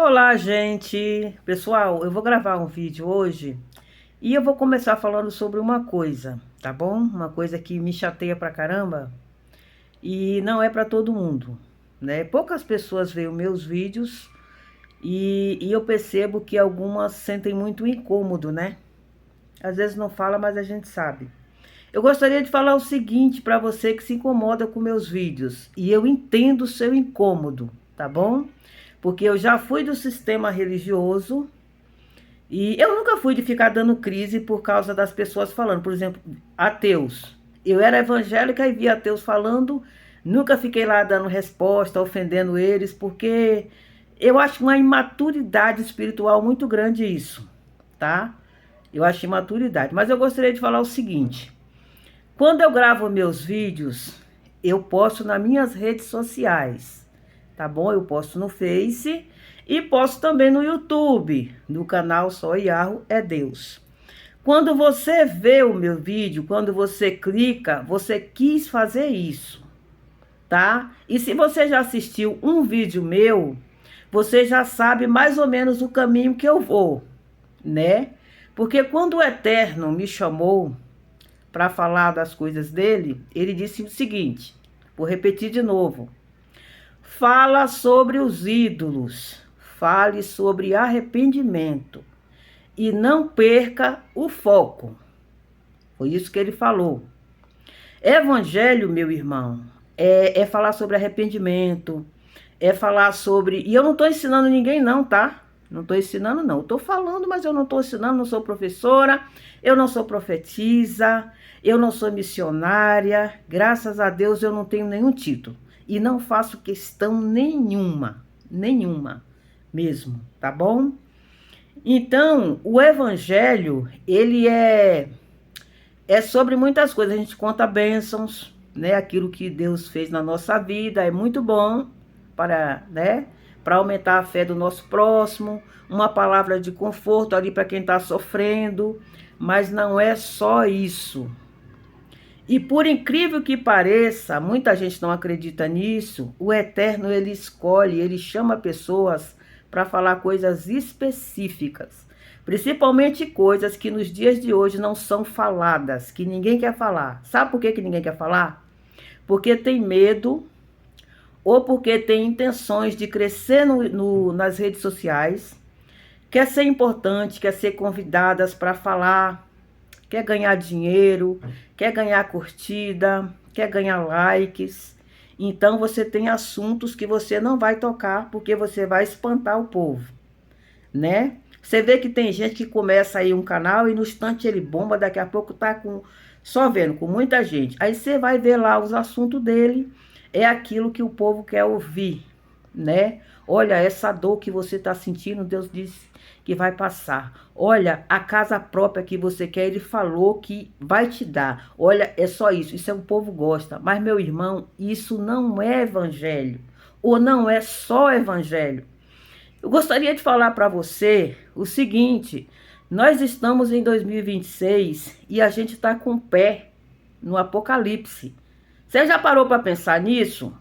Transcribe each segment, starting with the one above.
Olá, gente! Pessoal, eu vou gravar um vídeo hoje e eu vou começar falando sobre uma coisa, tá bom? Uma coisa que me chateia pra caramba e não é pra todo mundo, né? Poucas pessoas veem os meus vídeos e eu percebo que algumas sentem muito incômodo, né? Às vezes não fala, mas a gente sabe. Eu gostaria de falar o seguinte pra você que se incomoda com meus vídeos e eu entendo o seu incômodo, tá bom? Porque eu já fui do sistema religioso e eu nunca fui de ficar dando crise por causa das pessoas falando. Por exemplo, ateus. Eu era evangélica e via ateus falando, nunca fiquei lá dando resposta, ofendendo eles, porque eu acho uma imaturidade espiritual muito grande isso, tá? Eu acho imaturidade. Mas eu gostaria de falar o seguinte: quando eu gravo meus vídeos, eu posto nas minhas redes sociais, tá bom? Eu posto no Face e posto também no YouTube, no canal Só Iarro é Deus. Quando você vê o meu vídeo, quando você clica, você quis fazer isso, tá? E se você já assistiu um vídeo meu, você já sabe mais ou menos o caminho que eu vou, né? Porque quando o Eterno me chamou para falar das coisas dele, ele disse o seguinte, vou repetir de novo: fala sobre os ídolos, fale sobre arrependimento e não perca o foco. Foi isso que ele falou. Evangelho, meu irmão, é falar sobre arrependimento, é falar sobre... E eu não estou ensinando ninguém não, tá? Não estou ensinando não. Estou falando, mas eu não estou ensinando, não sou professora, eu não sou profetisa, eu não sou missionária. Graças a Deus eu não tenho nenhum título. E não faço questão nenhuma mesmo, tá bom? Então, o evangelho, ele é sobre muitas coisas. A gente conta bênçãos, né? Aquilo que Deus fez na nossa vida é muito bom para, né? Para aumentar a fé do nosso próximo, uma palavra de conforto ali para quem está sofrendo, mas não é só isso. E por incrível que pareça, muita gente não acredita nisso, o Eterno ele escolhe, ele chama pessoas para falar coisas específicas, principalmente coisas que nos dias de hoje não são faladas, que ninguém quer falar. Sabe por que ninguém quer falar? Porque tem medo ou porque tem intenções de crescer nas redes sociais, quer ser importante, quer ser convidadas para falar, quer ganhar dinheiro, quer ganhar curtida, quer ganhar likes. Então você tem assuntos que você não vai tocar porque você vai espantar o povo, né? Você vê que tem gente que começa aí um canal e no instante ele bomba, daqui a pouco tá só vendo, com muita gente. Aí você vai ver lá os assuntos dele, é aquilo que o povo quer ouvir, né? Olha, essa dor que você está sentindo, Deus disse que vai passar. Olha, a casa própria que você quer, Ele falou que vai te dar. Olha, é só isso. Isso é o povo gosta. Mas, meu irmão, isso não é evangelho. Ou não é só evangelho. Eu gostaria de falar para você o seguinte: nós estamos em 2026 e a gente está com o pé no apocalipse. Você já parou para pensar nisso?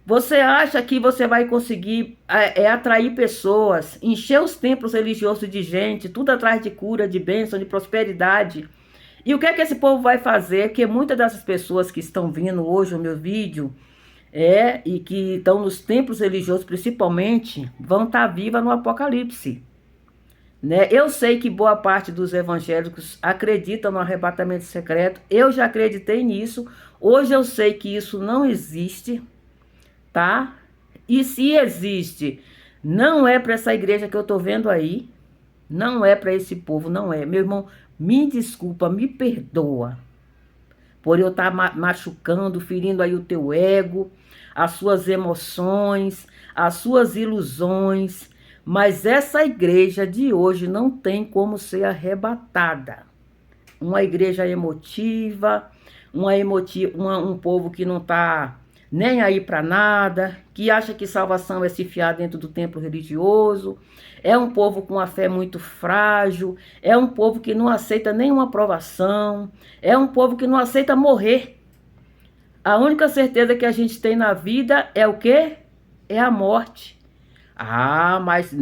Você acha que você vai conseguir atrair pessoas, encher os templos religiosos de gente, tudo atrás de cura, de bênção, de prosperidade? E o que é que esse povo vai fazer? Porque muitas dessas pessoas que estão vindo hoje no meu vídeo, e que estão nos templos religiosos principalmente, vão estar vivas no Apocalipse, né? Eu sei que boa parte dos evangélicos acreditam no arrebatamento secreto, eu já acreditei nisso, hoje eu sei que isso não existe, tá? E se existe, não é para essa igreja que eu tô vendo aí, não é para esse povo, não é. Meu irmão, me desculpa, me perdoa por eu estar machucando, ferindo aí o teu ego, as suas emoções, as suas ilusões, mas essa igreja de hoje não tem como ser arrebatada. Uma igreja emotiva, um povo que não está nem aí para nada, que acha que salvação é se fiar dentro do templo religioso, é um povo com a fé muito frágil, é um povo que não aceita nenhuma aprovação, é um povo que não aceita morrer. A única certeza que a gente tem na vida é o quê? É a morte. Ah, mas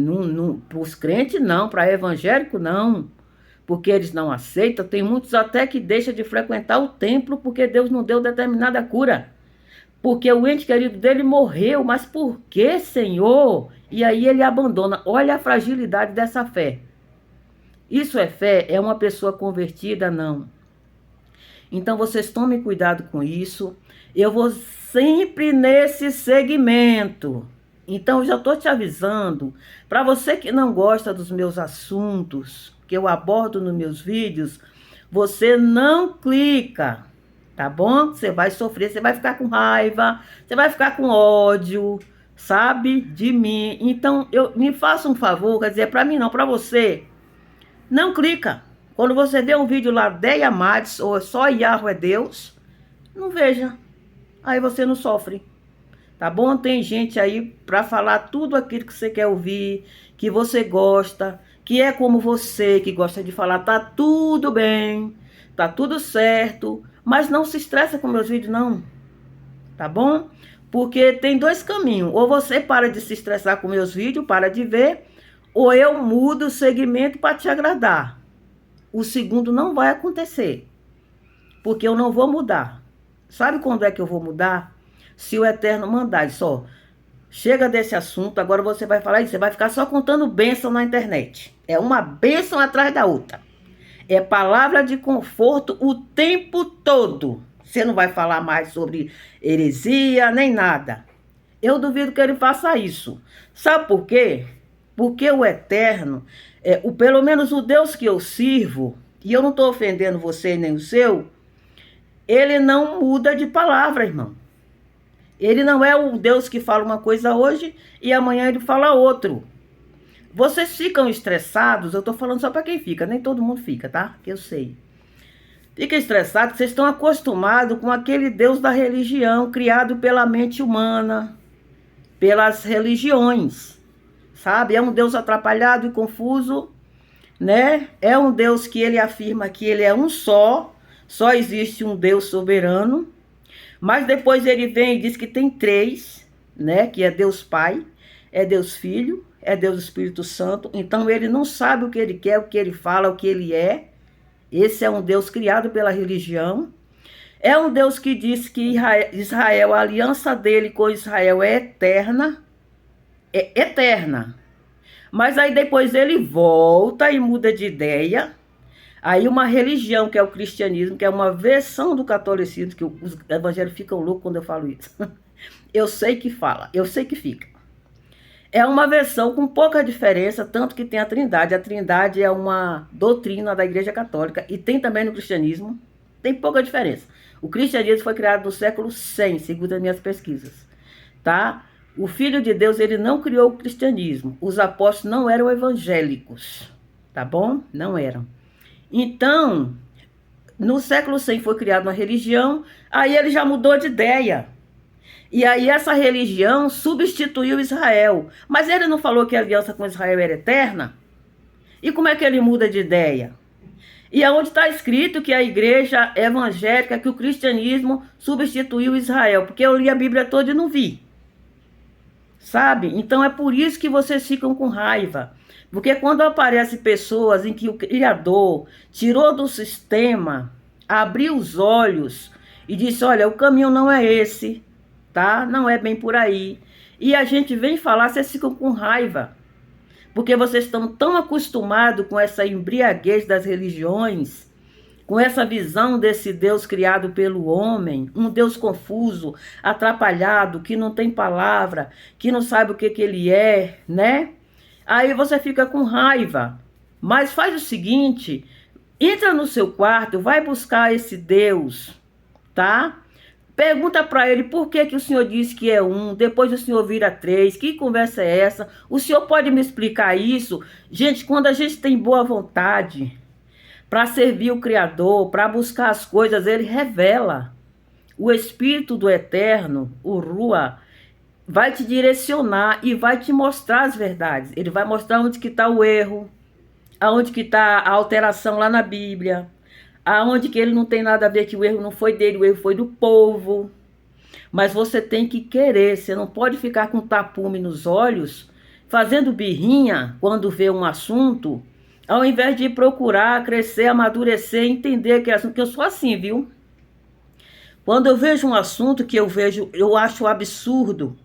para os crentes não, para evangélico não. Porque eles não aceitam. Tem muitos até que deixam de frequentar o templo porque Deus não deu determinada cura. Porque o ente querido dele morreu. Mas por que, Senhor? E aí ele abandona. Olha a fragilidade dessa fé. Isso é fé? É uma pessoa convertida? Não. Então vocês tomem cuidado com isso. Eu vou sempre nesse segmento. Então eu já estou te avisando. Para você que não gosta dos meus assuntos que eu abordo nos meus vídeos, você não clica, tá bom? Você vai sofrer, você vai ficar com raiva, você vai ficar com ódio, sabe? De mim. Então me faça um favor, quer dizer, para mim não, para você. Não clica. Quando você vê um vídeo lá, Deia Mates, ou só Yahweh é Deus, não veja. Aí você não sofre. Tá bom? Tem gente aí para falar tudo aquilo que você quer ouvir, que você gosta, que é como você, que gosta de falar, tá tudo bem, tá tudo certo, mas não se estressa com meus vídeos, não. Tá bom? Porque tem dois caminhos. Ou você para de se estressar com meus vídeos, para de ver, ou eu mudo o segmento para te agradar. O segundo não vai acontecer, porque eu não vou mudar. Sabe quando é que eu vou mudar? Se o Eterno mandar. Só chega desse assunto, agora você vai falar isso, você vai ficar só contando bênção na internet. É uma bênção atrás da outra. É palavra de conforto o tempo todo. Você não vai falar mais sobre heresia, nem nada. Eu duvido que ele faça isso. Sabe por quê? Porque o Eterno, pelo menos o Deus que eu sirvo, e eu não estou ofendendo você nem o seu, ele não muda de palavra, irmão. Ele não é o Deus que fala uma coisa hoje e amanhã ele fala outro. Vocês ficam estressados, eu estou falando só para quem fica, nem todo mundo fica, tá? Que eu sei. Fica estressado porque vocês estão acostumados com aquele Deus da religião criado pela mente humana, pelas religiões, sabe? É um Deus atrapalhado e confuso, né? É um Deus que ele afirma que ele é um só existe um Deus soberano, mas depois ele vem e diz que tem três, né? Que é Deus Pai, é Deus Filho, é Deus Espírito Santo. Então ele não sabe o que ele quer, o que ele fala, o que ele é. Esse é um Deus criado pela religião. É um Deus que diz que Israel, a aliança dele com Israel é eterna. É eterna. Mas aí depois ele volta e muda de ideia. Aí uma religião, que é o cristianismo, que é uma versão do catolicismo, que os evangélicos ficam loucos quando eu falo isso. Eu sei que fala, eu sei que fica. É uma versão com pouca diferença, tanto que tem a Trindade. A Trindade é uma doutrina da Igreja Católica e tem também no cristianismo. Tem pouca diferença. O cristianismo foi criado no século 100, segundo as minhas pesquisas. Tá? O Filho de Deus, ele não criou o cristianismo. Os apóstolos não eram evangélicos. Tá bom? Não eram. Então, no século 100 foi criada uma religião, aí ele já mudou de ideia. E aí essa religião substituiu Israel. Mas ele não falou que a aliança com Israel era eterna? E como é que ele muda de ideia? E aonde está escrito que a igreja evangélica, que o cristianismo substituiu Israel? Porque eu li a Bíblia toda e não vi. Sabe? Então é por isso que vocês ficam com raiva. Porque quando aparecem pessoas em que o Criador tirou do sistema, abriu os olhos e disse, olha, o caminho não é esse, tá? Não é bem por aí. E a gente vem falar, vocês ficam com raiva. Porque vocês estão tão acostumados com essa embriaguez das religiões, com essa visão desse Deus criado pelo homem, um Deus confuso, atrapalhado, que não tem palavra, que não sabe o que ele é, né? Aí você fica com raiva. Mas faz o seguinte, entra no seu quarto, vai buscar esse Deus, tá? Pergunta para ele por que o senhor disse que é um, depois o senhor vira três, que conversa é essa? O senhor pode me explicar isso? Gente, quando a gente tem boa vontade para servir o Criador, para buscar as coisas, ele revela. O Espírito do Eterno, o Rua, vai te direcionar e vai te mostrar as verdades. Ele vai mostrar onde que está o erro, aonde que está a alteração lá na Bíblia, aonde que ele não tem nada a ver, que o erro não foi dele, o erro foi do povo. Mas você tem que querer, você não pode ficar com tapume nos olhos fazendo birrinha quando vê um assunto, ao invés de procurar crescer, amadurecer, entender aquele assunto, que eu sou assim, viu? Quando eu vejo um assunto que eu acho absurdo,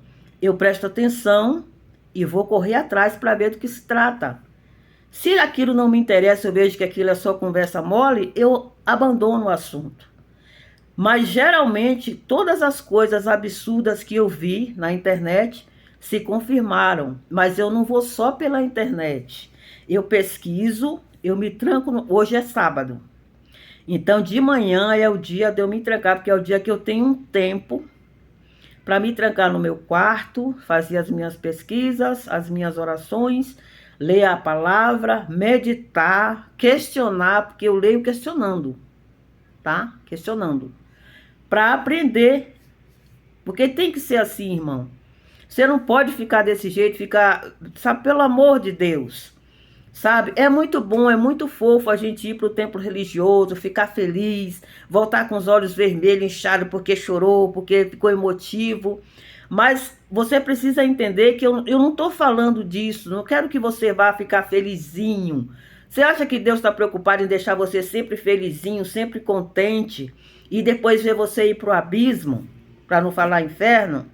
eu presto atenção e vou correr atrás para ver do que se trata. Se aquilo não me interessa, eu vejo que aquilo é só conversa mole, eu abandono o assunto. Mas geralmente todas as coisas absurdas que eu vi na internet se confirmaram. Mas eu não vou só pela internet. Eu pesquiso, eu me tranco. Hoje é sábado. Então de manhã é o dia de eu me trancar, porque é o dia que eu tenho um tempo para me trancar no meu quarto, fazer as minhas pesquisas, as minhas orações, ler a palavra, meditar, questionar, porque eu leio questionando, tá? Questionando. Para aprender. Porque tem que ser assim, irmão. Você não pode ficar desse jeito, sabe, pelo amor de Deus. Sabe, é muito bom, é muito fofo a gente ir para o templo religioso, ficar feliz, voltar com os olhos vermelhos, inchados porque chorou, porque ficou emotivo. Mas você precisa entender que eu não estou falando disso, não quero que você vá ficar felizinho. Você acha que Deus está preocupado em deixar você sempre felizinho, sempre contente, e depois ver você ir para o abismo, para não falar inferno?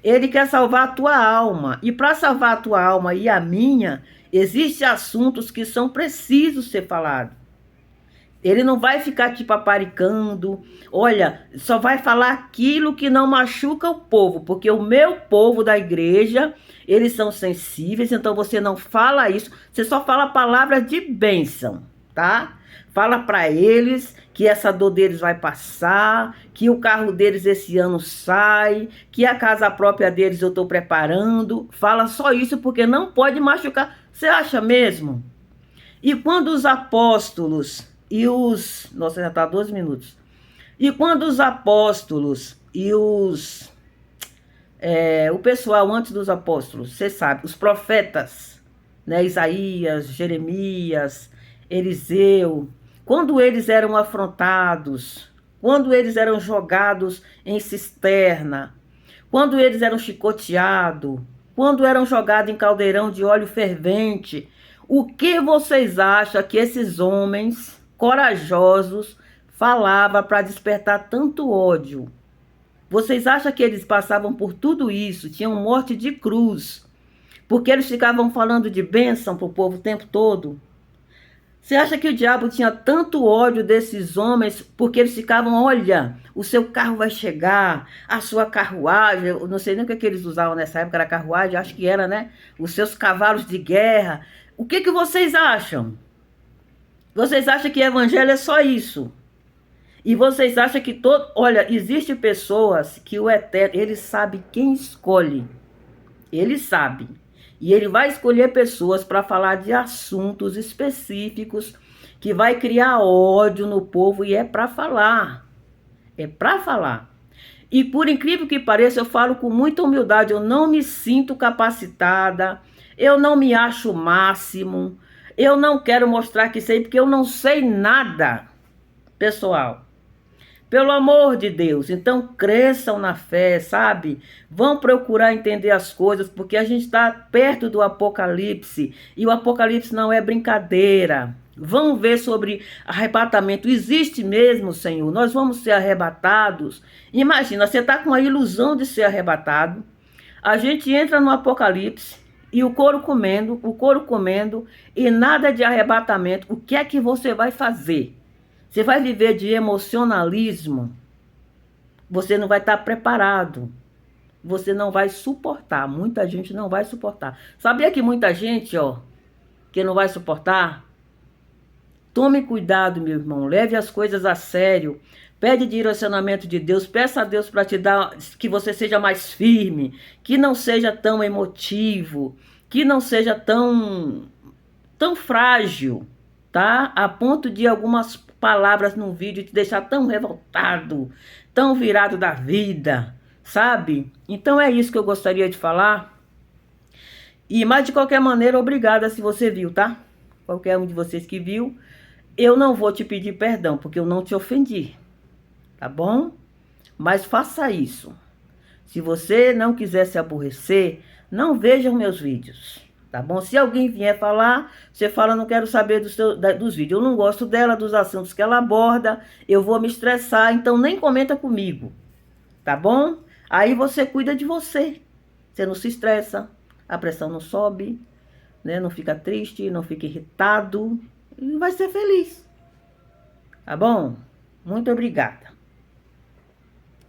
Ele quer salvar a tua alma. E para salvar a tua alma e a minha, existem assuntos que são precisos ser falados. Ele não vai ficar te paparicando. Olha, só vai falar aquilo que não machuca o povo. Porque o meu povo da igreja, eles são sensíveis. Então você não fala isso. Você só fala palavras de bênção, tá? Fala para eles que essa dor deles vai passar, que o carro deles esse ano sai, que a casa própria deles eu estou preparando. Fala só isso porque não pode machucar. Você acha mesmo? E quando os apóstolos e os... Nossa, já está 12 minutos. E quando os apóstolos e o pessoal antes dos apóstolos, você sabe, os profetas, né, Isaías, Jeremias, Eliseu, quando eles eram afrontados, quando eles eram jogados em cisterna, quando eles eram chicoteados, quando eram jogados em caldeirão de óleo fervente, o que vocês acham que esses homens corajosos falavam para despertar tanto ódio? Vocês acham que eles passavam por tudo isso, tinham morte de cruz, porque eles ficavam falando de bênção para o povo o tempo todo? Você acha que o diabo tinha tanto ódio desses homens porque eles ficavam, olha, o seu carro vai chegar, a sua carruagem, eu não sei nem o que eles usavam nessa época, era carruagem, acho que era, né? Os seus cavalos de guerra. O que vocês acham? Vocês acham que evangelho é só isso? E vocês acham que todo... Olha, existem pessoas que o Eterno, ele sabe quem escolhe. Ele sabe. E ele vai escolher pessoas para falar de assuntos específicos que vai criar ódio no povo, e é para falar. É para falar. E por incrível que pareça, eu falo com muita humildade, eu não me sinto capacitada, eu não me acho o máximo, eu não quero mostrar que sei, porque eu não sei nada, pessoal. Pelo amor de Deus, então cresçam na fé, sabe? Vão procurar entender as coisas, porque a gente está perto do Apocalipse, e o Apocalipse não é brincadeira. Vão ver sobre arrebatamento, existe mesmo, Senhor, nós vamos ser arrebatados. Imagina, você está com a ilusão de ser arrebatado, a gente entra no Apocalipse, e o couro comendo, e nada de arrebatamento. O que é que você vai fazer? Você vai viver de emocionalismo, você não vai estar preparado, você não vai suportar, muita gente não vai suportar. Sabia que muita gente, que não vai suportar? Tome cuidado, meu irmão, leve as coisas a sério, pede direcionamento de Deus, peça a Deus para te dar, que você seja mais firme, que não seja tão emotivo, que não seja tão frágil, tá? A ponto de algumas palavras num vídeo te deixar tão revoltado, tão virado da vida, sabe? Então é isso que eu gostaria de falar. Mas de qualquer maneira, obrigada se você viu, tá? Qualquer um de vocês que viu, eu não vou te pedir perdão, porque eu não te ofendi, tá bom? Mas faça isso. Se você não quiser se aborrecer, não veja os meus vídeos, tá bom? Se alguém vier falar, você fala, não quero saber dos vídeos. Eu não gosto dela, dos assuntos que ela aborda, eu vou me estressar, então nem comenta comigo, tá bom? Aí você cuida de você. Você não se estressa, a pressão não sobe, né? Não fica triste, não fica irritado e vai ser feliz. Tá bom? Muito obrigada.